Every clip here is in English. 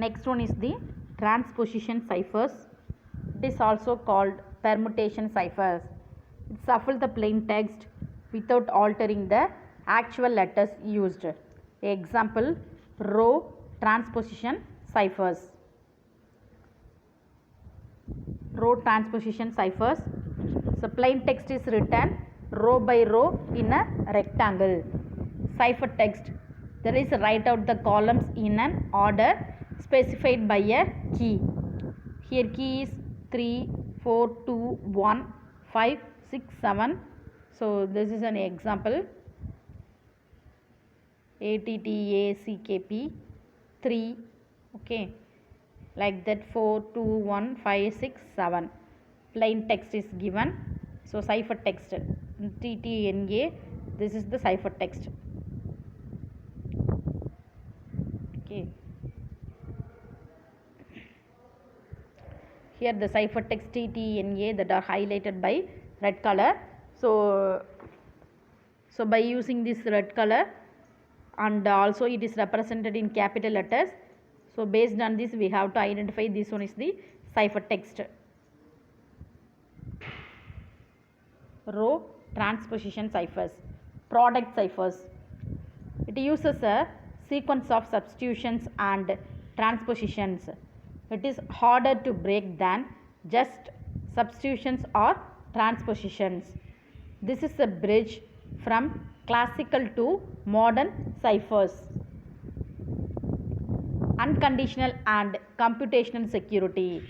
Next one is the transposition ciphers. It is also called permutation ciphers. It shuffles the plain text without altering the actual letters used. Example, row transposition ciphers. Row transposition ciphers. So plain text is written row by row in a rectangle. Cipher text, there is write out the columns in an order specified by a key. Here key is 3, 4, 2, 1, 5, 6, 7. So this is an example. ATTACKP 3, okay, like that 4, 2, 1, 5, 6, 7. Plain text is given. So cipher text TTNA, this is the cipher text. Okay. Here the cipher text TTNA that are highlighted by red color. So by using this red color, and also it is represented in capital letters. So based on this we have to identify this one is the cipher text. Row transposition ciphers. Product ciphers. It uses a sequence of substitutions and transpositions. It is harder to break than just substitutions or transpositions. This is a bridge from classical to modern ciphers. Unconditional and computational security.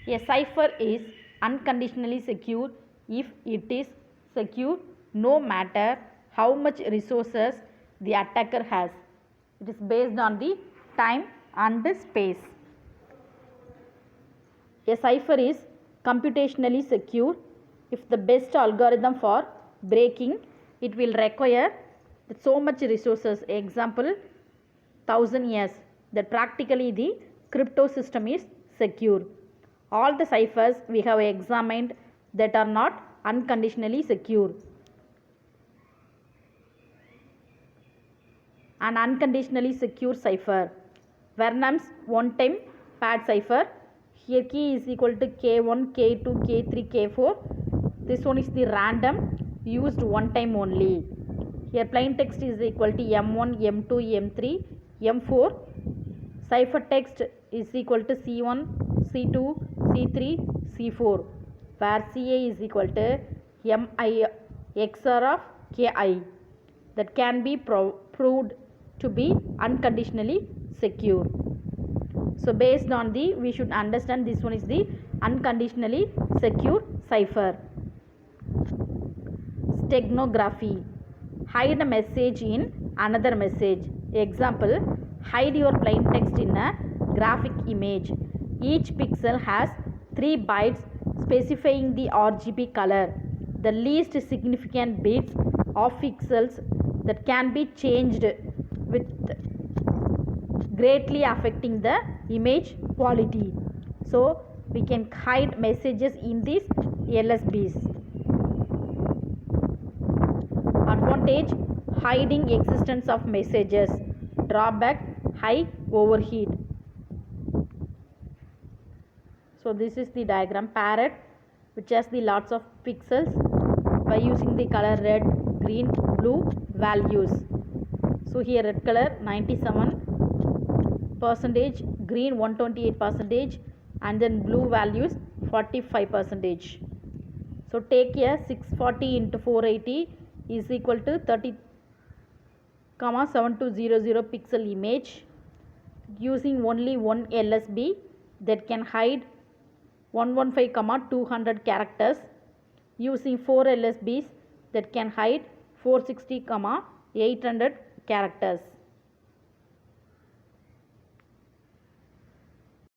A cipher is unconditionally secure if it is secure no matter how much resources the attacker has. It is based on the time and the space. A cipher is computationally secure if the best algorithm for breaking it will require so much resources. Example, 1000 years. That practically the crypto system is secure. All the ciphers we have examined that are not unconditionally secure. An unconditionally secure cipher. Vernam's one-time pad cipher. Here key is equal to K1, K2, K3, K4. This one is the random used one time only. Here plain text is equal to M1, M2, M3, M4. Cipher text is equal to C1, C2, C3, C4. Where CA is equal to MI XOR of KI. That can be proved to be unconditionally secure. So based on the, we should understand this one is the unconditionally secure cipher. Steganography. Hide a message in another message. Example, hide your plain text in a graphic image. Each pixel has 3 bytes specifying the RGB color. The least significant bits of pixels that can be changed with greatly affecting the image quality. So we can hide messages in these LSBs. Advantage, hiding existence of messages. Drawback, high overheat. So this is the diagram. Parrot which has the lots of pixels by using the color red, green, blue values. So here red color 97%, green 128%, and then blue values 45%. So take a 640 into 480 is equal to 30,7200 pixel image using only one LSB that can hide 115,200 characters, using 4 LSBs that can hide 460,800 characters.